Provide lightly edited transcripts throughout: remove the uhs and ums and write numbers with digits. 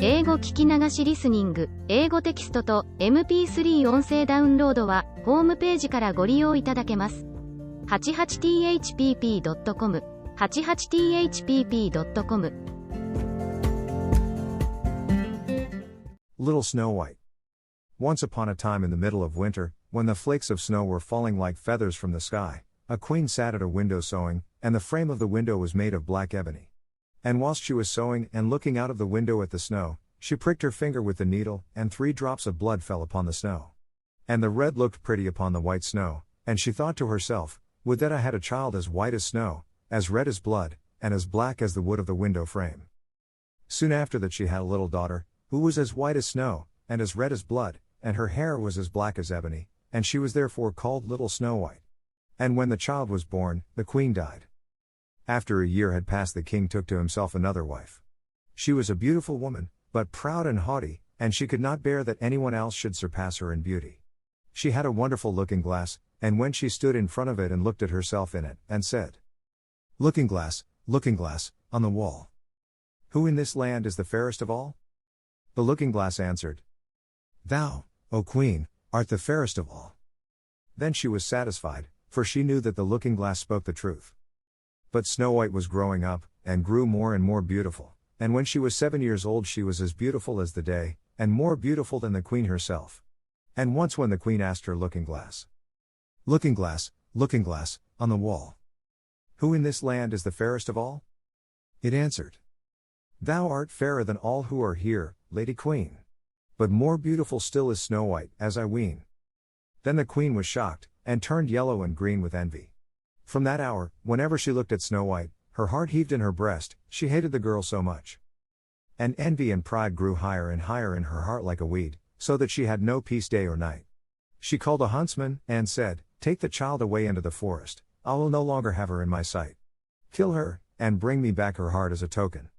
英語聞き流しリスニング、英語テキストと MP3 音声ダウンロードは、ホームページからご利用いただけます。88thpp.com、88thpp.com。 Little Snow White. Once upon a time in the middle of winter, when the flakes of snow were falling like feathers from the sky, a queen sat at a window sewing, and the frame of the window was made of black ebony. And whilst she was sewing and looking out of the window at the snow, she pricked her finger with the needle, and 3 drops of blood fell upon the snow. And the red looked pretty upon the white snow, and she thought to herself, would that I had a child as white as snow, as red as blood, and as black as the wood of the window frame. Soon after that she had a little daughter, who was as white as snow, and as red as blood, and her hair was as black as ebony, and she was therefore called Little Snow White. And when the child was born, the queen died. After a year had passed, the king took to himself another wife. She was a beautiful woman, but proud and haughty, and she could not bear that anyone else should surpass her in beauty. She had a wonderful looking glass, and when she stood in front of it and looked at herself in it, and said, looking glass, on the wall, who in this land is the fairest of all? The looking glass answered, Thou, O queen, art the fairest of all. Then she was satisfied, for she knew that the looking glass spoke the truth. But Snow White was growing up, and grew more and more beautiful, and when she was 7 years old she was as beautiful as the day, and more beautiful than the queen herself. And once when the queen asked her looking glass, on the wall, who in this land is the fairest of all? It answered, Thou art fairer than all who are here, Lady Queen. But more beautiful still is Snow White, as I ween. Then the queen was shocked, and turned yellow and green with envy. From that hour, whenever she looked at Snow White, her heart heaved in her breast, she hated the girl so much. And envy and pride grew higher and higher in her heart like a weed, so that she had no peace day or night. She called a huntsman, and said, Take the child away into the forest, I will no longer have her in my sight. Kill her, and bring me back her heart as a token.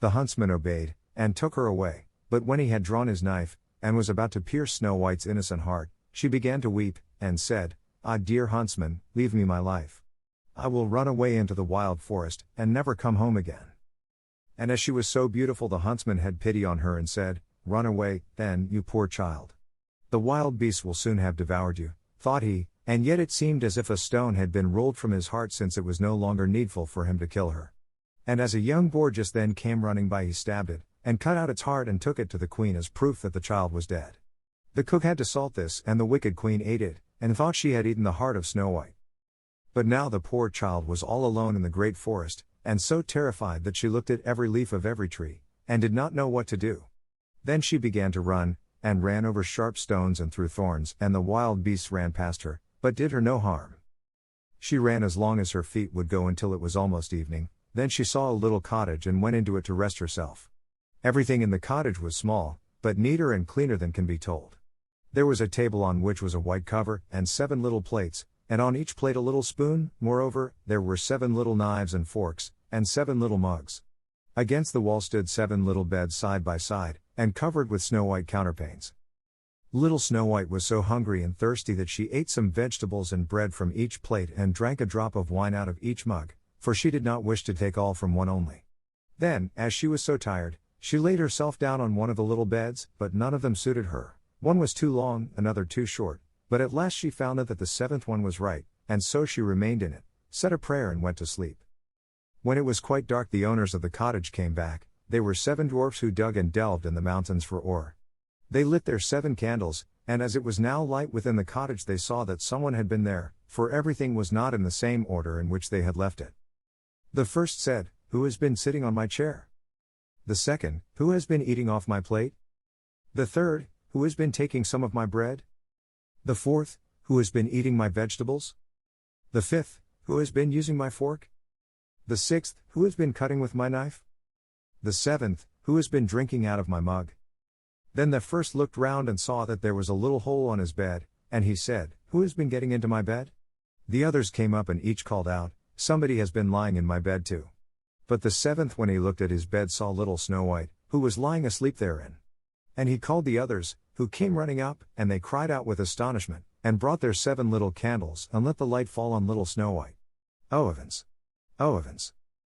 The huntsman obeyed, and took her away, but when he had drawn his knife, and was about to pierce Snow White's innocent heart, she began to weep, and said, Ah, dear huntsman, leave me my life. I will run away into the wild forest, and never come home again. And as she was so beautiful, the huntsman had pity on her and said, Run away, then, you poor child. The wild beasts will soon have devoured you, thought he, and yet it seemed as if a stone had been rolled from his heart, since it was no longer needful for him to kill her. And as a young boar just then came running by, he stabbed it, and cut out its heart and took it to the queen as proof that the child was dead. The cook had to salt this, and the wicked queen ate it, and thought she had eaten the heart of Snow White. But now the poor child was all alone in the great forest, and so terrified that she looked at every leaf of every tree, and did not know what to do. Then she began to run, and ran over sharp stones and through thorns, and the wild beasts ran past her, but did her no harm. She ran as long as her feet would go until it was almost evening, then she saw a little cottage and went into it to rest herself. Everything in the cottage was small, but neater and cleaner than can be told. There was a table on which was a white cover, and 7 little plates, and on each plate a little spoon. Moreover, there were 7 little knives and forks, and 7 little mugs. Against the wall stood 7 little beds side by side, and covered with snow white counterpanes. Little Snow White was so hungry and thirsty that she ate some vegetables and bread from each plate and drank a drop of wine out of each mug, for she did not wish to take all from one only. Then, as she was so tired, she laid herself down on one of the little beds, but none of them suited her. One was too long, another too short, but at last she found out that the 7th one was right, and so she remained in it, said a prayer and went to sleep. When it was quite dark, the owners of the cottage came back. They were 7 dwarfs who dug and delved in the mountains for ore. They lit their 7 candles, and as it was now light within the cottage, they saw that someone had been there, for everything was not in the same order in which they had left it. The first said, Who has been sitting on my chair? The second, Who has been eating off my plate? The third, Who has been taking some of my bread? The fourth, Who has been eating my vegetables? The fifth, Who has been using my fork? The sixth, Who has been cutting with my knife? The seventh, Who has been drinking out of my mug? Then the first looked round and saw that there was a little hole on his bed, and he said, Who has been getting into my bed? The others came up and each called out, Somebody has been lying in my bed too. But the 7th, when he looked at his bed, saw little Snow White, who was lying asleep therein. And he called the others, who came running up, and they cried out with astonishment, and brought their 7 little candles, and let the light fall on little Snow White. Oh heavens! Oh heavens!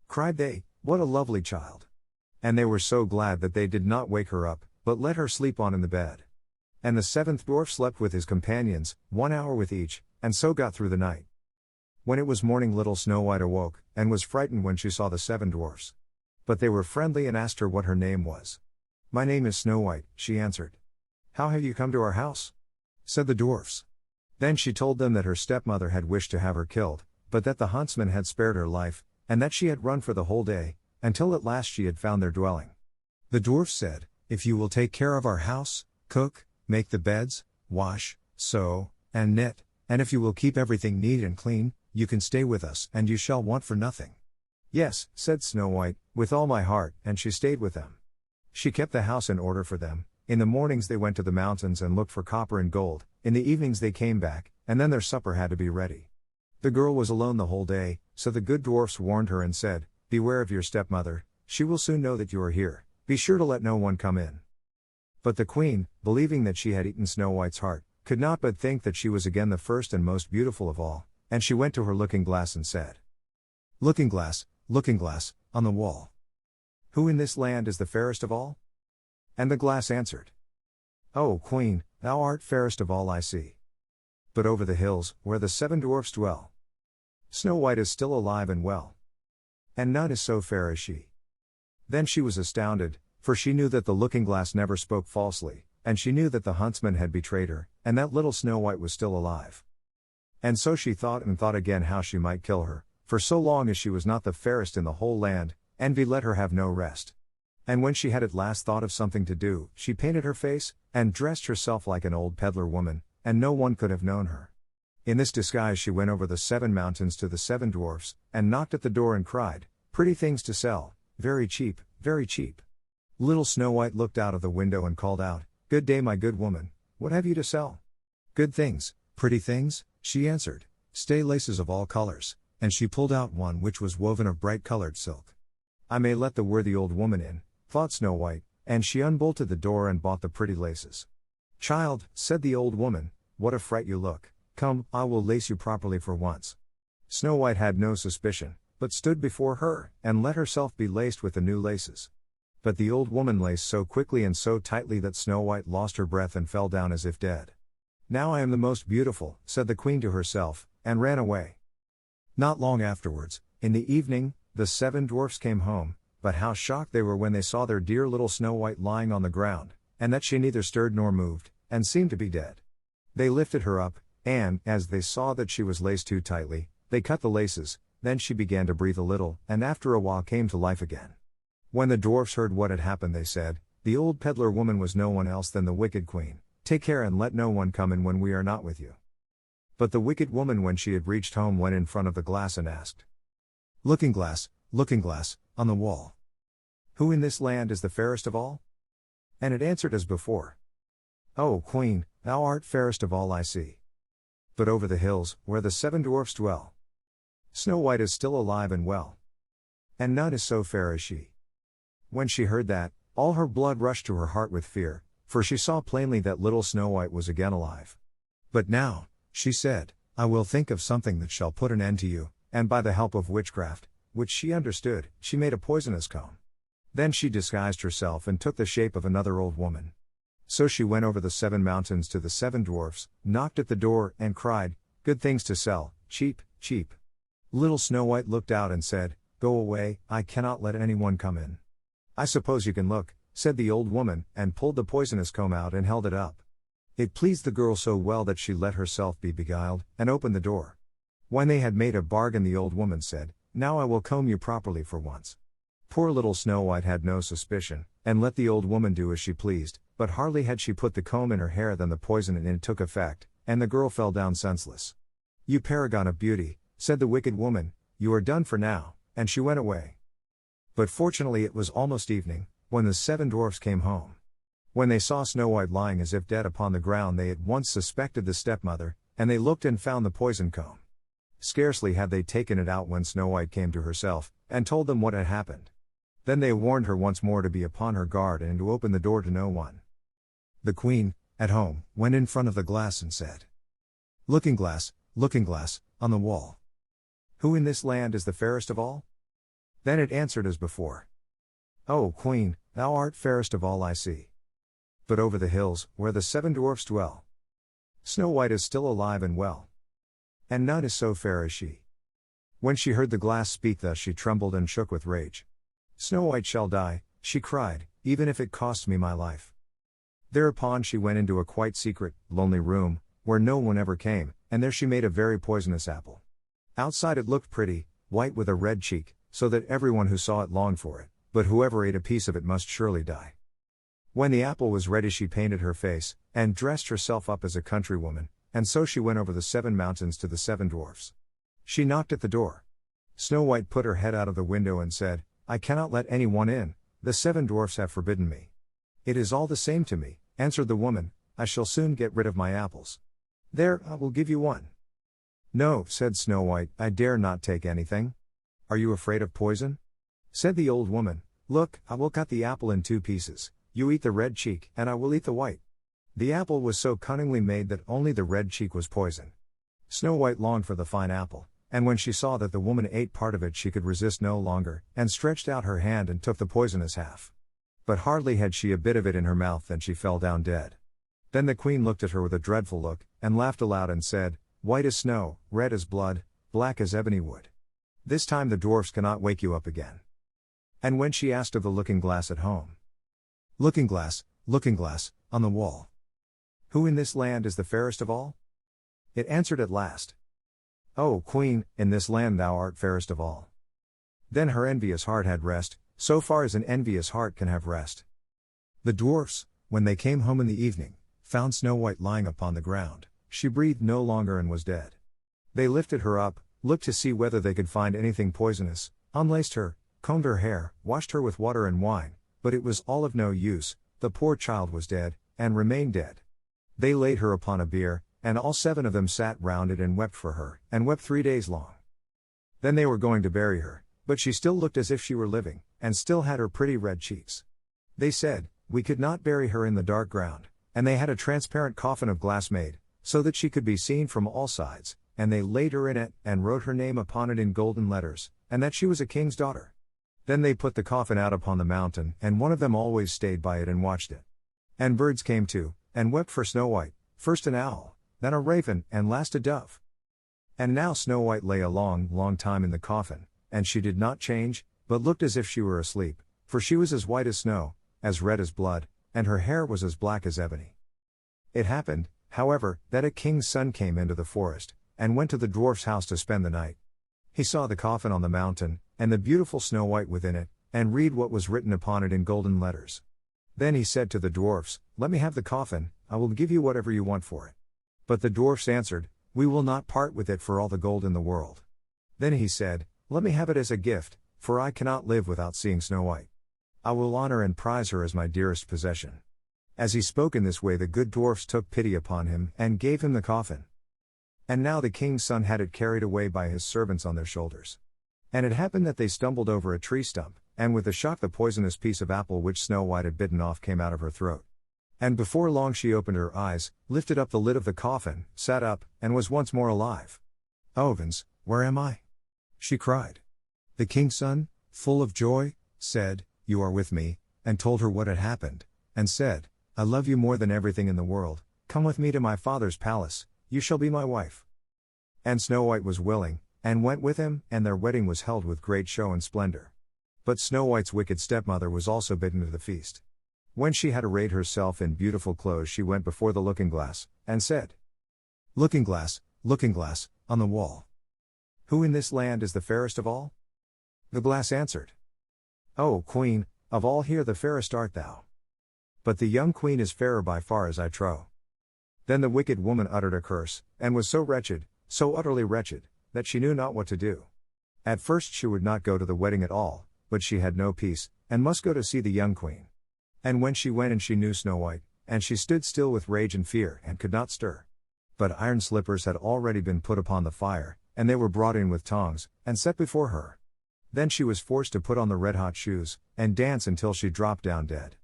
Cried they, What a lovely child! And they were so glad that they did not wake her up, but let her sleep on in the bed. And the seventh dwarf slept with his companions, 1 hour with each, and so got through the night. When it was morning, little Snow White awoke, and was frightened when she saw the 7 dwarfs. But they were friendly and asked her what her name was. "My name is Snow White," she answered. "How have you come to our house?" said the dwarfs. Then she told them that her stepmother had wished to have her killed, but that the huntsman had spared her life, and that she had run for the whole day, until at last she had found their dwelling. The dwarfs said, "If you will take care of our house, cook, make the beds, wash, sew, and knit, and if you will keep everything neat and clean, you can stay with us and you shall want for nothing." "Yes," said Snow White, "with all my heart," and she stayed with them. She kept the house in order for them. In the mornings they went to the mountains and looked for copper and gold, in the evenings they came back, and then their supper had to be ready. The girl was alone the whole day, so the good dwarfs warned her and said, "Beware of your stepmother, she will soon know that you are here, be sure to let no one come in." But the queen, believing that she had eaten Snow White's heart, could not but think that she was again the first and most beautiful of all, and she went to her looking glass and said, looking glass, on the wall, who in this land is the fairest of all?" And the glass answered, "O Queen, thou art fairest of all I see. But over the hills, where the 7 dwarfs dwell, Snow White is still alive and well. And none is so fair as she." Then she was astounded, for she knew that the looking glass never spoke falsely, and she knew that the huntsman had betrayed her, and that little Snow White was still alive. And so she thought and thought again how she might kill her, for so long as she was not the fairest in the whole land, envy let her have no rest. And when she had at last thought of something to do, she painted her face, and dressed herself like an old peddler woman, and no one could have known her. In this disguise she went over the 7 mountains to the 7 dwarfs, and knocked at the door and cried, "Pretty things to sell, very cheap, very cheap." Little Snow White looked out of the window and called out, "Good day, my good woman, what have you to sell?" "Good things, pretty things," she answered, "stay laces of all colors," and she pulled out one which was woven of bright-colored silk. "I may let the worthy old woman in," thought Snow White, and she unbolted the door and bought the pretty laces. "Child," said the old woman, "what a fright you look, come, I will lace you properly for once." Snow White had no suspicion, but stood before her, and let herself be laced with the new laces. But the old woman laced so quickly and so tightly that Snow White lost her breath and fell down as if dead. "Now I am the most beautiful," said the queen to herself, and ran away. Not long afterwards, in the evening, the 7 dwarfs came home, but how shocked they were when they saw their dear little Snow White lying on the ground, and that she neither stirred nor moved, and seemed to be dead. They lifted her up, and, as they saw that she was laced too tightly, they cut the laces, then she began to breathe a little, and after a while came to life again. When the dwarfs heard what had happened they said, "The old peddler woman was no one else than the wicked queen, take care and let no one come in when we are not with you." But the wicked woman when she had reached home went in front of the glass and asked, looking glass, on the wall, who in this land is the fairest of all?" And it answered as before, "O Queen, thou art fairest of all I see. But over the hills, where the 7 dwarfs dwell, Snow White is still alive and well. And none is so fair as she." When she heard that, all her blood rushed to her heart with fear, for she saw plainly that little Snow White was again alive. "But now," she said, "I will think of something that shall put an end to you," and by the help of witchcraft, which she understood, she made a poisonous comb. Then she disguised herself and took the shape of another old woman. So she went over the 7 mountains to the 7 dwarfs, knocked at the door, and cried, "Good things to sell, cheap, cheap." Little Snow White looked out and said, "Go away, I cannot let anyone come in." "I suppose you can look," said the old woman, and pulled the poisonous comb out and held it up. It pleased the girl so well that she let herself be beguiled, and opened the door. When they had made a bargain the old woman said, "Now I will comb you properly for once." Poor little Snow White had no suspicion, and let the old woman do as she pleased, but hardly had she put the comb in her hair than the poison in it took effect, and the girl fell down senseless. "You paragon of beauty," said the wicked woman, "you are done for now," and she went away. But fortunately it was almost evening, when the 7 dwarfs came home. When they saw Snow White lying as if dead upon the ground they at once suspected the stepmother, and they looked and found the poison comb. Scarcely had they taken it out when Snow White came to herself, and told them what had happened. Then they warned her once more to be upon her guard and to open the door to no one. The queen, at home, went in front of the glass and said, looking glass, on the wall, who in this land is the fairest of all?" Then it answered as before, O Queen, thou art fairest of all I see. But over the hills, where the 7 dwarfs dwell, Snow White is still alive and well, and none is so fair as she. When she heard the glass speak thus, she trembled and shook with rage. Snow White shall die, she cried, even if it costs me my life. Thereupon she went into a quite secret, lonely room, where no one ever came, and there she made a very poisonous apple. Outside it looked pretty, white with a red cheek, so that everyone who saw it longed for it, but whoever ate a piece of it must surely die. When the apple was ready, she painted her face, and dressed herself up as a countrywoman, and so she went over the 7 mountains to the 7 dwarfs. She knocked at the door. Snow White put her head out of the window and said, I cannot let anyone in, the 7 dwarfs have forbidden me. It is all the same to me, answered the woman, I shall soon get rid of my apples. There, I will give you one. No, said Snow White, I dare not take anything. Are you afraid of poison? Said the old woman, look, I will cut the apple in 2 pieces, you eat the red cheek, and I will eat the white. The apple was so cunningly made that only the red cheek was poison. Snow White longed for the fine apple, and when she saw that the woman ate part of it, she could resist no longer, and stretched out her hand and took the poisonous half. But hardly had she a bit of it in her mouth than she fell down dead. Then the queen looked at her with a dreadful look, and laughed aloud and said, White as snow, red as blood, black as ebony wood. This time the dwarfs cannot wake you up again. And when she asked of the looking-glass at home, looking-glass, on the wall, who in this land is the fairest of all? It answered at last, O Queen, in this land thou art fairest of all. Then her envious heart had rest, so far as an envious heart can have rest. The dwarfs, when they came home in the evening, found Snow White lying upon the ground. She breathed no longer and was dead. They lifted her up, looked to see whether they could find anything poisonous, unlaced her, combed her hair, washed her with water and wine, but it was all of no use, the poor child was dead, and remained dead. They laid her upon a bier, and all 7 of them sat round it and wept for her, and wept 3 days long. Then they were going to bury her, but she still looked as if she were living, and still had her pretty red cheeks. They said, we could not bury her in the dark ground, and they had a transparent coffin of glass made, so that she could be seen from all sides, and they laid her in it, and wrote her name upon it in golden letters, and that she was a king's daughter. Then they put the coffin out upon the mountain, and one of them always stayed by it and watched it. And birds came too, and wept for Snow White, first an owl, then a raven, and last a dove. And now Snow White lay a long, long time in the coffin, and she did not change, but looked as if she were asleep, for she was as white as snow, as red as blood, and her hair was as black as ebony. It happened, however, that a king's son came into the forest, and went to the dwarf's house to spend the night. He saw the coffin on the mountain, and the beautiful Snow White within it, and read what was written upon it in golden letters. Then he said to the dwarfs, Let me have the coffin, I will give you whatever you want for it. But the dwarfs answered, We will not part with it for all the gold in the world. Then he said, Let me have it as a gift, for I cannot live without seeing Snow White. I will honor and prize her as my dearest possession. As he spoke in this way, the good dwarfs took pity upon him, and gave him the coffin. And now the king's son had it carried away by his servants on their shoulders. And it happened that they stumbled over a tree stump, and with a shock the poisonous piece of apple which Snow White had bitten off came out of her throat. And before long she opened her eyes, lifted up the lid of the coffin, sat up, and was once more alive. Oh heavens, where am I? She cried. The king's son, full of joy, said, You are with me, and told her what had happened, and said, I love you more than everything in the world, come with me to my father's palace, you shall be my wife. And Snow White was willing, and went with him, and their wedding was held with great show and splendor. But Snow White's wicked stepmother was also bidden to the feast. When she had arrayed herself in beautiful clothes, she went before the looking-glass, and said, Looking-glass, on the wall, who in this land is the fairest of all? The glass answered, O Queen, of all here the fairest art thou. But the young queen is fairer by far, as I trow. Then the wicked woman uttered a curse, and was so wretched, so utterly wretched, that she knew not what to do. At first she would not go to the wedding at all, but she had no peace, and must go to see the young queen. And when she went and she knew Snow White, and she stood still with rage and fear, and could not stir. But iron slippers had already been put upon the fire, and they were brought in with tongs, and set before her. Then she was forced to put on the red-hot shoes, and dance until she dropped down dead.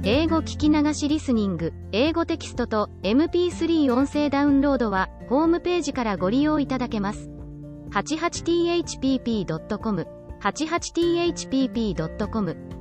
英語聞き流しリスニング、英語テキストと MP3 音声ダウンロードは、ホームページからご利用いただけます。88thpp.com 88thpp.com